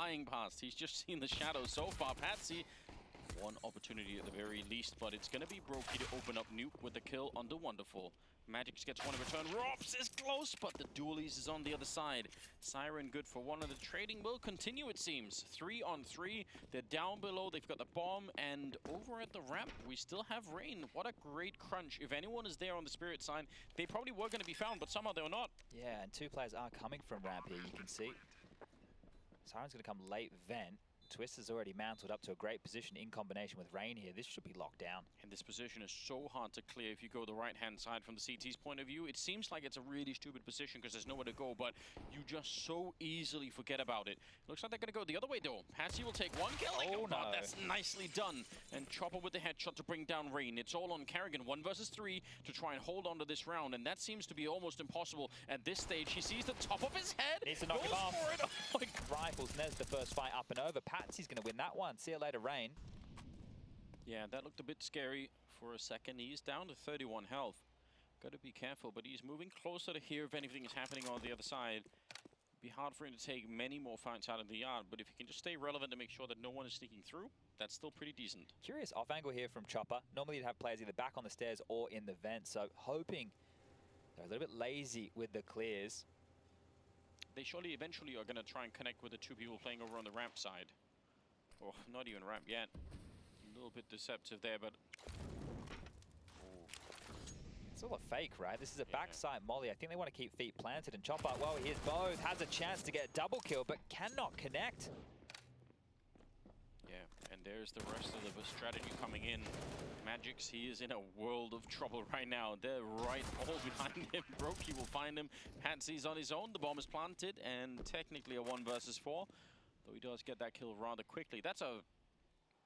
flying past. He's just seen the shadow so far. Patsy, one opportunity at the very least, but it's going to be Brokey to open up Nuke with the kill under Wonderful. Magix gets one in return. Rops is close, but the dualies is on the other side. Siren good for one, and the trading will continue, it seems. 3 on 3. They're down below. They've got the bomb, and over at the ramp, we still have Rain. What a great crunch. If anyone is there on the Spirit side, they probably were going to be found, but somehow they're not. Yeah, and 2 players are coming from ramp here, you can see. Siren's going to come late vent. Twist has already mantled up to a great position in combination with Rain here. This should be locked down. And this position is so hard to clear if you go the right-hand side from the CT's point of view. It seems like it's a really stupid position because there's nowhere to go, but you just so easily forget about it. Looks like they're going to go the other way, though. Patsy will take one kill. Oh, no. That's nicely done. And Chopper with the headshot to bring down Rain. It's all on karrigan, 1 versus 3, to try and hold on to this round, and that seems to be almost impossible at this stage. He sees the top of his head. Needs to knock him off. For it. Oh my God. Rifles, and there's the first fight up and over. Patsy's going to win that one. See you later, Rain. Yeah, that looked a bit scary for a second. He's down to 31 health. Got to be careful, but he's moving closer to hear if anything is happening on the other side. It'd be hard for him to take many more fights out of the yard, but if he can just stay relevant to make sure that no one is sneaking through, that's still pretty decent. Curious off angle here from Chopper. Normally you'd have players either back on the stairs or in the vent, so hoping they're a little bit lazy with the clears. They surely eventually are going to try and connect with the 2 people playing over on the ramp side. Oh, not even ramp yet. A little bit deceptive there, but... Oh. It's all a fake, right? This is a backside molly. I think they want to keep feet planted, and Chopper, well, he is both. Has a chance to get a double kill, but cannot connect. Yeah, and there's the rest of the strategy coming in. Magix, he is in a world of trouble right now. They're right all behind him. Brokey will find him. Patsy's on his own. The bomb is planted, and technically a 1 versus 4. Though he does get that kill rather quickly. That's a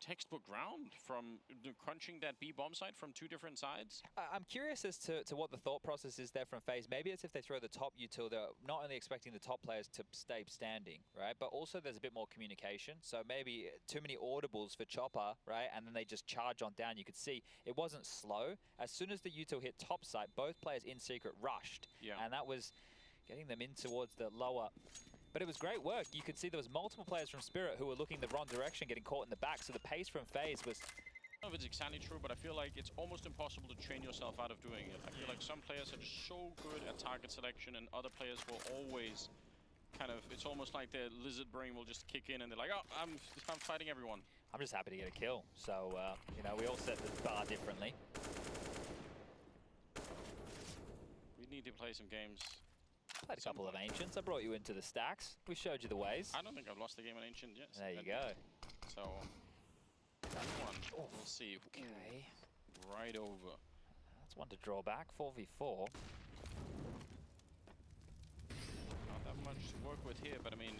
textbook round from crunching that B bomb site from 2 different sides. I'm curious as to what the thought process is there from Faze. Maybe it's if they throw the top util, they're not only expecting the top players to stay standing, right? But also there's a bit more communication. So maybe too many audibles for Chopper, right? And then they just charge on down. You could see it wasn't slow. As soon as the util hit top site, both players in secret rushed. Yeah. And that was getting them in towards the lower. But it was great work. You could see there was multiple players from Spirit who were looking the wrong direction, getting caught in the back. So the pace from Faze was... I don't know if it's exactly true, but I feel like it's almost impossible to train yourself out of doing it. I feel like some players are just so good at target selection, and other players will always kind of... It's almost like their lizard brain will just kick in, and they're like, oh, I'm fighting everyone. I'm just happy to get a kill. So, you know, we all set the bar differently. We need to play some games. Played a couple of Ancients. I brought you into the stacks. We showed you the ways. I don't think I've lost the game in Ancient yet. There you go. So, that one, we'll see. Okay. Right over. That's one to draw back. 4v4. Not that much to work with here, but I mean,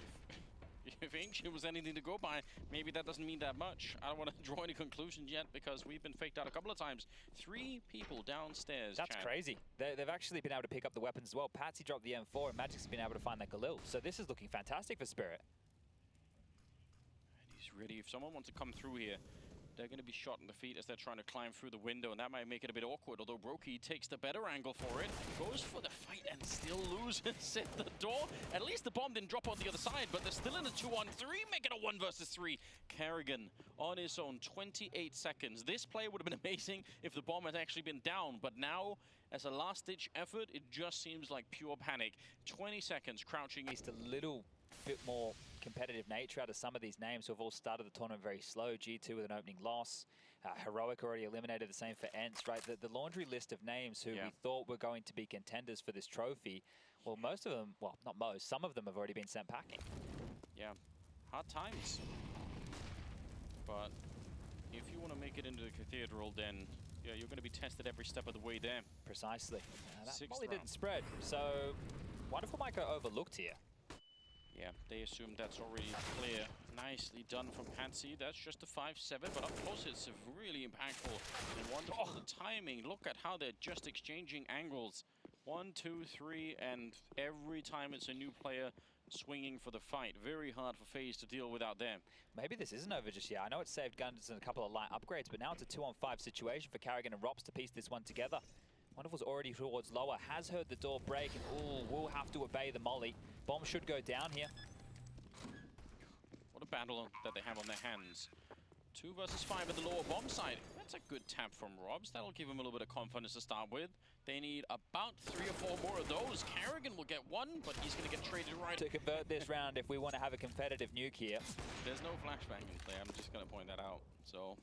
if Ancient was anything to go by, maybe that doesn't mean that much. I don't want to draw any conclusions yet because we've been faked out a couple of times. 3 people downstairs. That's crazy. They've actually been able to pick up the weapons as well. Patsy dropped the M4 and Magic's been able to find that Galil. So this is looking fantastic for Spirit. And he's ready. If someone wants to come through here, they're going to be shot in the feet as they're trying to climb through the window, and that might make it a bit awkward, although Brokey takes the better angle for it, goes for the fight and still loses at the door. At least the bomb didn't drop on the other side, but they're still in a 2-on-3, making a 1 versus 3. karrigan on his own, 28 seconds. This play would have been amazing if the bomb had actually been down, but now, as a last-ditch effort, it just seems like pure panic. 20 seconds, crouching. Just a little bit more competitive nature out of some of these names who have all started the tournament very slow. G2 with an opening loss. Heroic already eliminated, the same for Ence, right? The laundry list of names who we thought were going to be contenders for this trophy, well, most of them, well, not most, some of them have already been sent packing. Yeah, hard times. But if you want to make it into the cathedral, then yeah, you're going to be tested every step of the way there. Precisely. That molly round. didn't spread, so Wonderful might go overlooked here. Yeah, they assume that's already clear. Nicely done from Patsy. That's just a 5-7, but up close it's really impactful and wonderful. The timing, look at how they're just exchanging angles. 1, 2, 3, and every time it's a new player swinging for the fight. Very hard for Faze to deal with out there. Maybe this isn't over just yet. I know it's saved guns and a couple of light upgrades, but now it's a 2-on-5 situation for karrigan and Rops to piece this one together. Wonderful's already towards lower, has heard the door break, and will have to obey the molly. Bomb should go down here. battle that they have on their hands. 2 versus 5 at the lower bomb side. That's a good tap from Robs. That'll give him a little bit of confidence to start with. They need about 3 or 4 more of those. karrigan will get 1, but he's going to get traded right. To convert this round if we want to have a competitive nuke here. There's no flashbang in play. I'm just going to point that out. So,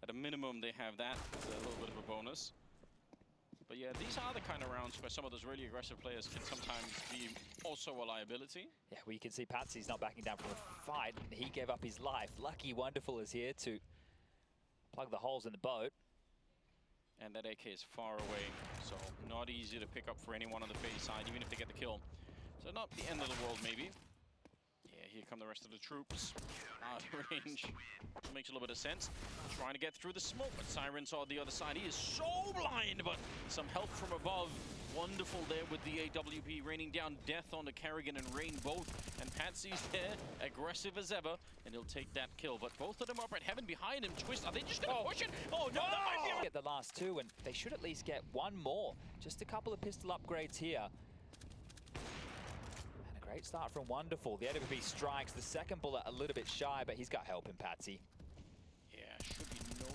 at a minimum, they have that. It's a little bit of a bonus. But yeah, these are the kind of rounds where some of those really aggressive players can sometimes be also a liability. Yeah, well, you can see Patsy's not backing down from the fight. He gave up his life. Lucky Wonderful is here to plug the holes in the boat. And that AK is far away, so not easy to pick up for anyone on the Faze side, even if they get the kill. So not the end of the world, maybe. Yeah, here come the rest of the troops. Out of range. Makes a little bit of sense. Trying to get through the smoke, but Siren's on the other side. He is so blind, but some help from above. Wonderful there with the AWP, raining down death onto karrigan and Rain both. And Patsy's there, aggressive as ever, and he'll take that kill. But both of them up at heaven behind him. Twist, are they just going to push it? Oh, no! Get the last 2, and they should at least get 1 more. Just a couple of pistol upgrades here. Great start from Wonderful. The AWP strikes. The second bullet a little bit shy, but he's got help in Patsy. Yeah, should be no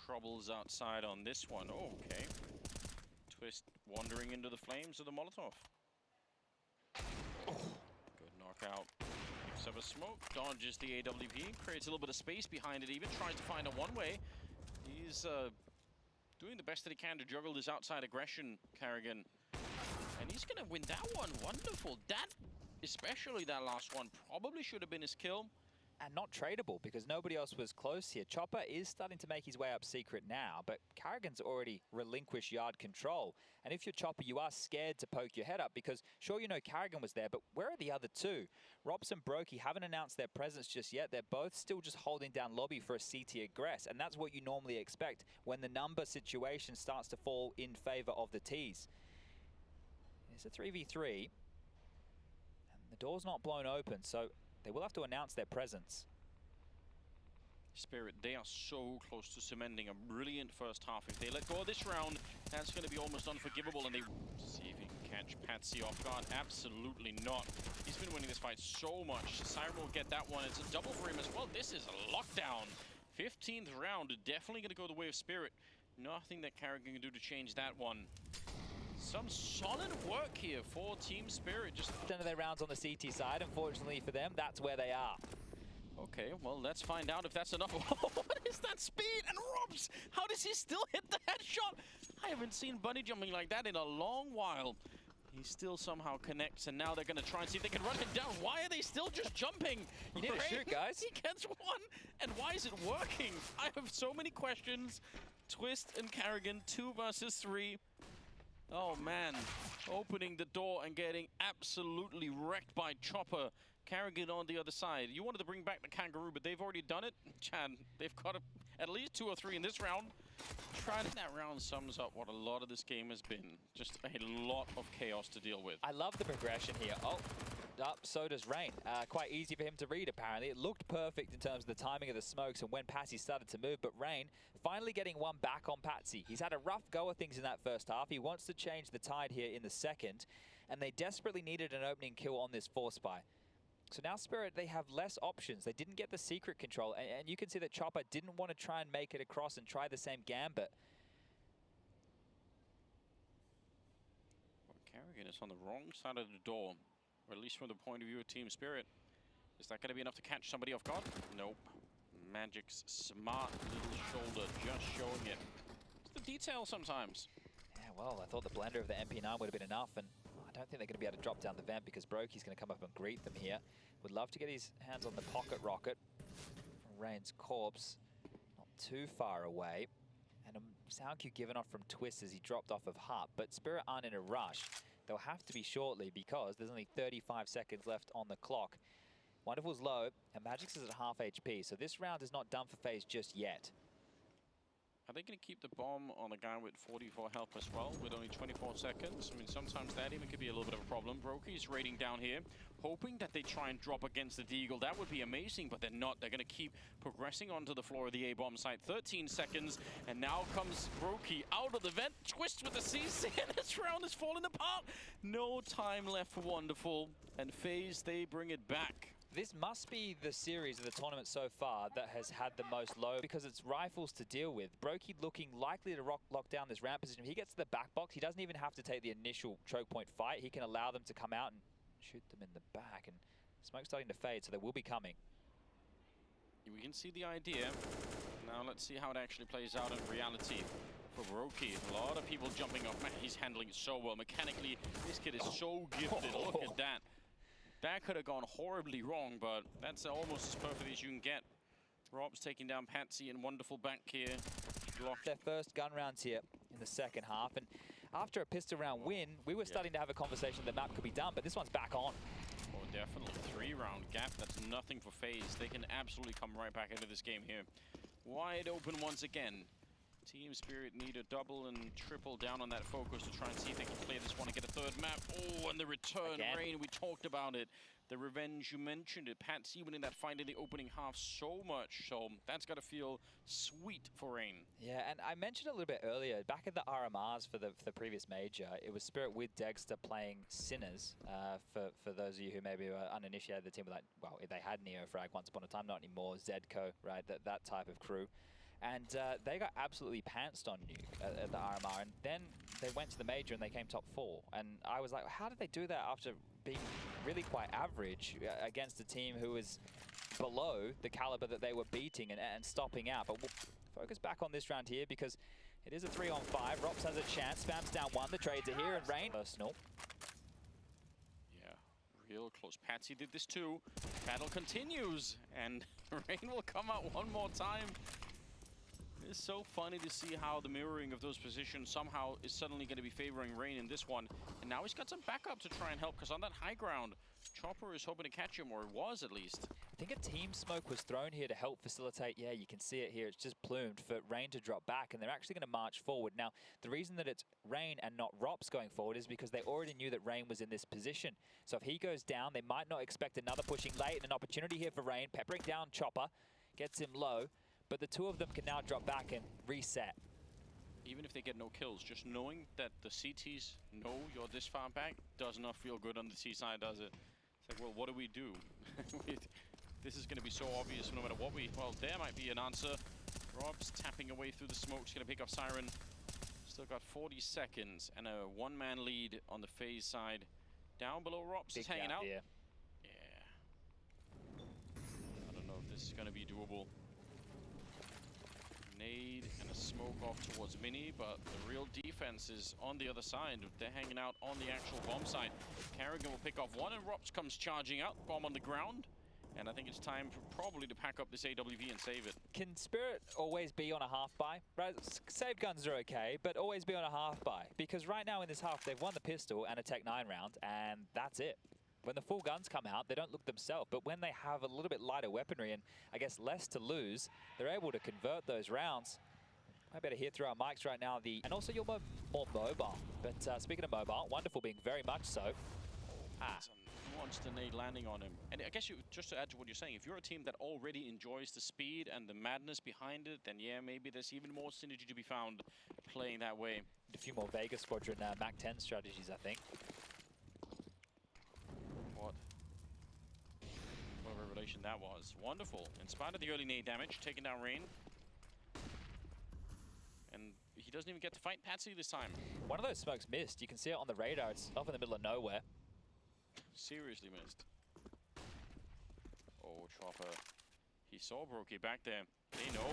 troubles outside on this one. Oh, okay. Twist wandering into the flames of the Molotov. Good knockout. Picks up a smoke, dodges the AWP, creates a little bit of space behind it even, tries to find a one-way. He's doing the best that he can to juggle this outside aggression, karrigan. And he's going to win that one. Wonderful. That, especially that last one, probably should have been his kill. And not tradable because nobody else was close here. Chopper is starting to make his way up secret now, but karrigan's already relinquished yard control. And if you're Chopper, you are scared to poke your head up because sure, you know karrigan was there, but where are the other 2? Robs and Brokey haven't announced their presence just yet. They're both still just holding down lobby for a CT aggress, and that's what you normally expect when the number situation starts to fall in favor of the Ts. It's a 3v3, and the door's not blown open, so they will have to announce their presence. Spirit, they are so close to cementing a brilliant first half. If they let go of this round, that's going to be almost unforgivable. And they see if he can catch Patsy off guard. Absolutely not. He's been winning this fight so much. Siren will get that one. It's a double for him as well. This is a lockdown. 15th round, definitely going to go the way of Spirit. Nothing that karrigan can do to change that one. Some solid work here for Team Spirit. Just end of their rounds on the CT side. Unfortunately for them, that's where they are. Okay, well, let's find out if that's enough. What is that speed? And Robs, how does he still hit the headshot? I haven't seen bunny jumping like that in a long while. He still somehow connects, and now they're going to try and see if they can run him down. Why are they still just jumping? You need to shoot, guys. He gets 1, and why is it working? I have so many questions. Twist and karrigan, 2 versus 3. Oh, man. Opening the door and getting absolutely wrecked by Chopper. karrigan on the other side. You wanted to bring back the kangaroo, but they've already done it. Chad, they've got at least 2 or 3 in this round. That round sums up what a lot of this game has been. Just a lot of chaos to deal with. I love the progression here. Oh, so does Rain. Quite easy for him to read, apparently. It looked perfect in terms of the timing of the smokes and when Patsy started to move, but Rain finally getting one back on Patsy. He's had a rough go of things in that first half. He wants to change the tide here in the second, and they desperately needed an opening kill on this 4-spy. So now Spirit, they have less options. They didn't get the secret control, and you can see that Chopper didn't want to try and make it across and try the same gambit. Well, karrigan is on the wrong side of the door, or at least from the point of view of Team Spirit. Is that going to be enough to catch somebody off guard? Nope. Magic's smart little shoulder just showing it. It's the detail sometimes. Yeah, well, I thought the blender of the MP9 would have been enough, and I don't think they're going to be able to drop down the vent because Brokey's going to come up and greet them here. Would love to get his hands on the pocket rocket from Rain's corpse. Not too far away. And a sound cue given off from Twist as he dropped off of Hut. But Spirit aren't in a rush. They'll have to be shortly because there's only 35 seconds left on the clock. Wonderful's low, and Magic's is at half HP. So this round is not done for Faze just yet. Are they going to keep the bomb on a guy with 44 health as well, with only 24 seconds? I mean, sometimes that even could be a little bit of a problem. Brokey's raiding down here, hoping that they try and drop against the Deagle. That would be amazing, but they're not. They're going to keep progressing onto the floor of the A-bomb site. 13 seconds, and now comes Brokey out of the vent. Twist with the CC, and this round is falling apart. No time left for Wonderful, and Faze, they bring it back. This must be the series of the tournament so far that has had the most low, because it's rifles to deal with. broky looking likely to lock down this ramp position. If he gets to the back box, he doesn't even have to take the initial choke point fight. He can allow them to come out and shoot them in the back. And smoke's starting to fade, so they will be coming. We can see the idea. Now let's see how it actually plays out in reality. For broky, a lot of people jumping off. Man, he's handling it so well. Mechanically, this kid is so gifted. Look at that. That could have gone horribly wrong, but that's almost as perfect as you can get. Rob's taking down Patsy in wonderful back here. Blocked. Their first gun rounds here in the second half. And after a pistol round win, we were starting to have a conversation the map could be done, but this one's back on. Oh, definitely. 3-round gap. That's nothing for Faze. They can absolutely come right back into this game here. Wide open once again. Team Spirit need to double and triple down on that focus to try and see if they can clear this one and get a third map. Oh, and the return, again. Rain, we talked about it. The revenge, you mentioned it. Patsy winning that fight in the opening half so much, so that's got to feel sweet for Rain. Yeah, and I mentioned a little bit earlier, back at the RMRs for the previous major, it was Spirit with Dexter playing Sinners. For those of you who maybe were uninitiated, the team were like, well, they had NeoFrag once upon a time, not anymore, Zedco, right, that type of crew. And they got absolutely pantsed on Nuke at the RMR, and then they went to the major and they came top 4. And I was like, how did they do that after being really quite average against a team who was below the caliber that they were beating and stopping out? But we'll focus back on this round here because it is a 3-on-5. Rops has a chance, spams down one, the trades are here, and Rain personal. Yeah, real close. Patsy did this too. Battle continues, and Rain will come out one more time. It's so funny to see how the mirroring of those positions somehow is suddenly going to be favoring Rain in this one. And now he's got some backup to try and help, because on that high ground, Chopper is hoping to catch him, or it was at least. I think a team smoke was thrown here to help facilitate, yeah, you can see it here, it's just plumed for Rain to drop back, and they're actually going to march forward. Now, the reason that it's Rain and not Rops going forward is because they already knew that Rain was in this position. So if he goes down, they might not expect another pushing late, and an opportunity here for Rain, peppering down Chopper, gets him low. But the two of them can now drop back and reset. Even if they get no kills, just knowing that the CTs know you're this far back does not feel good on the T side, does it? It's like, well, what do we do? This is going to be so obvious no matter what we... Well, there might be an answer. Rob's tapping away through the smoke. He's going to pick up Siren. Still got 40 seconds and a one-man lead on the Faze side. Down below, Rob's is hanging out. Yeah. I don't know if this is going to be doable. Nade and a smoke off towards Mini, but the real defense is on the other side. They're hanging out on the actual bomb side. karrigan will pick off one, and Rops comes charging out. Bomb on the ground. And I think it's time for probably to pack up this AWP and save it. Can Spirit always be on a half buy? Right, save guns are okay, but always be on a half buy. Because right now in this half, they've won the pistol and a Tech 9 round, and that's it. When the full guns come out, they don't look themselves. But when they have a little bit lighter weaponry and, I guess, less to lose, they're able to convert those rounds. I better hear through our mics right now. And also, you're more mobile. But speaking of mobile, Wonderful being very much so. That's a monster nade landing on him. And I guess just to add to what you're saying, if you're a team that already enjoys the speed and the madness behind it, then yeah, maybe there's even more synergy to be found playing that way. A few more Vegas Squadron Mac 10 strategies, I think. What a revelation that was. Wonderful. In spite of the early nade damage, taking down Rain. And he doesn't even get to fight Patsy this time. One of those smokes missed. You can see it on the radar. It's off in the middle of nowhere. Seriously missed. Oh, Chopper. He saw broky back there. They know.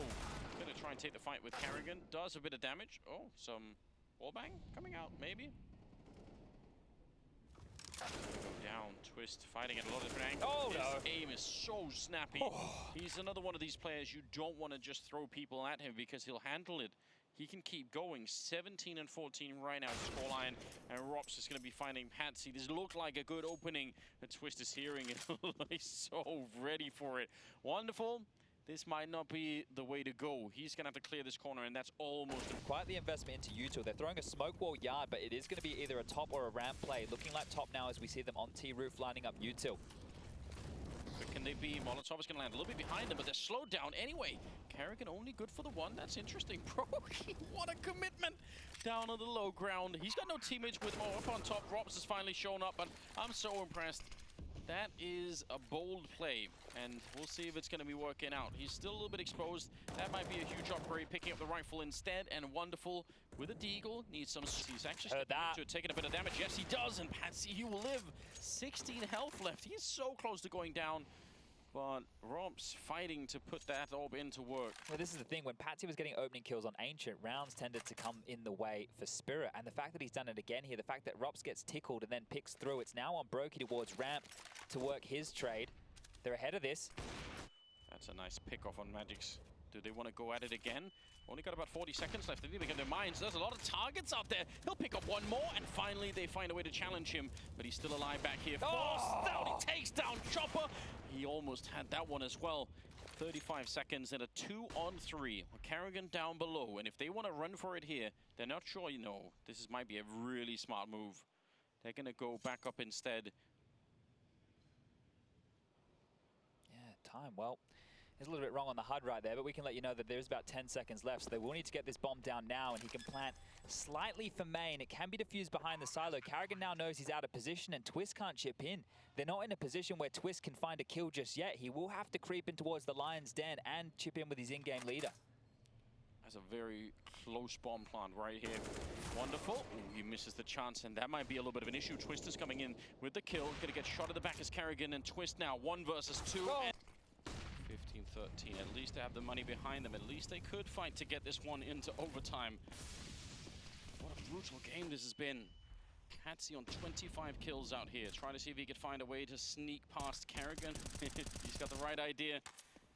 Gonna try and take the fight with karrigan. Does a bit of damage. Oh, some wallbang coming out, maybe. Go down, twist, fighting at a lot of different angles. Oh, his no. aim is so snappy. Oh. He's another one of these players you don't want to just throw people at him because he'll handle it. He can keep going. 17 and 14 right now, scoreline. And Rops is going to be finding Patsy. This looked like a good opening. The twist is hearing it. He's so ready for it. Wonderful. This might not be the way to go. He's going to have to clear this corner, and that's almost... Quite the investment into util. They're throwing a smoke wall yard, but it is going to be either a top or a ramp play. Looking like top now as we see them on T-roof lining up util. But can they be? Molotov is going to land a little bit behind them, but they're slowed down anyway. karrigan only good for the one. That's interesting. broky, what a commitment down on the low ground. He's got no teammates with him. Up on top, Rops has finally shown up, but I'm so impressed. That is a bold play, and we'll see if it's going to be working out. He's still a little bit exposed. That might be a huge upgrade, picking up the rifle instead, and wonderful with a deagle. Needs some... He's actually taking a bit of damage. Yes, he does, and Patsy, he will live. 16 health left. He's so close to going down. But Rob's fighting to put that orb into work. Well, this is the thing. When Patsy was getting opening kills on Ancient, rounds tended to come in the way for Spirit. And the fact that he's done it again here, the fact that Rops gets tickled and then picks through, it's now on Brokey towards Ramp to work his trade. They're ahead of this. That's a nice pick off on Magix. Do they want to go at it again? Only got about 40 seconds left. They need to make up their minds. There's a lot of targets out there. He'll pick up one more, and finally they find a way to challenge him. But he's still alive back here. Forced down. He takes down Chopper. He almost had that one as well. 35 seconds and a 2-on-3. karrigan down below. And if they want to run for it here, they're not sure, you know, might be a really smart move. They're going to go back up instead. Yeah, time. Well, he's a little bit wrong on the HUD right there, but we can let you know that there's about 10 seconds left, so they will need to get this bomb down now, and he can plant slightly for main. It can be defused behind the silo. karrigan now knows he's out of position, and Twist can't chip in. They're not in a position where Twist can find a kill just yet. He will have to creep in towards the Lion's Den and chip in with his in-game leader. That's a very close bomb plant right here. Wonderful. Ooh, he misses the chance, and that might be a little bit of an issue. Twist is coming in with the kill. Gonna get shot at the back as karrigan, and Twist now 1 versus 2. Oh. 15-13. At least they have the money behind them. At least they could fight to get this one into overtime. What a brutal game this has been. Patsy on 25 kills out here. Trying to see if he could find a way to sneak past karrigan. He's got the right idea.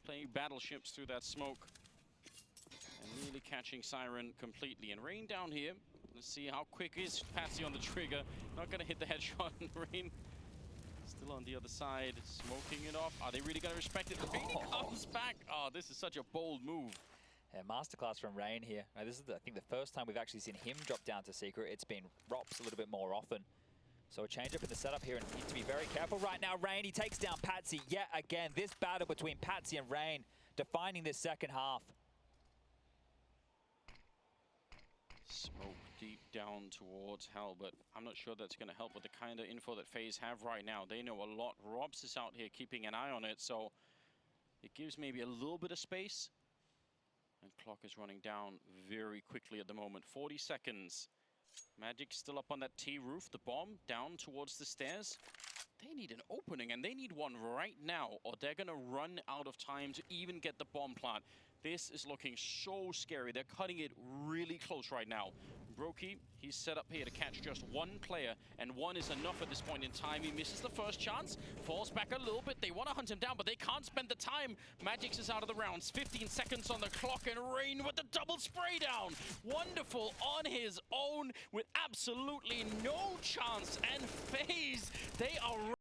Playing battleships through that smoke. And really catching Siren completely. And Rain down here. Let's see how quick is Patsy on the trigger. Not going to hit the headshot. Rain still on the other side, smoking it off. Are they really going to respect it? The Rain comes back. Oh, this is such a bold move. Yeah, masterclass from Rain here. Now, this is, I think, the first time we've actually seen him drop down to Secret. It's been Rops a little bit more often. So a change up in the setup here, and need to be very careful right now. Rain, he takes down Patsy yet again. This battle between Patsy and Rain defining this second half. Smoke deep down towards Hell, but I'm not sure that's going to help with the kind of info that FaZe have right now. They know a lot. Robs is out here keeping an eye on it, so it gives maybe a little bit of space. And clock is running down very quickly at the moment. 40 seconds. Magic still up on that T roof. The bomb down towards the stairs. They need an opening, and they need one right now, or they're going to run out of time to even get the bomb plant. This is looking so scary. They're cutting it really close right now. Brokey, he's set up here to catch just one player, and one is enough at this point in time. He misses the first chance, falls back a little bit. They want to hunt him down, but they can't spend the time. Magix is out of the rounds. 15 seconds on the clock, and Rain with the double spray down. Wonderful on his own with absolutely no chance. And FaZe, they are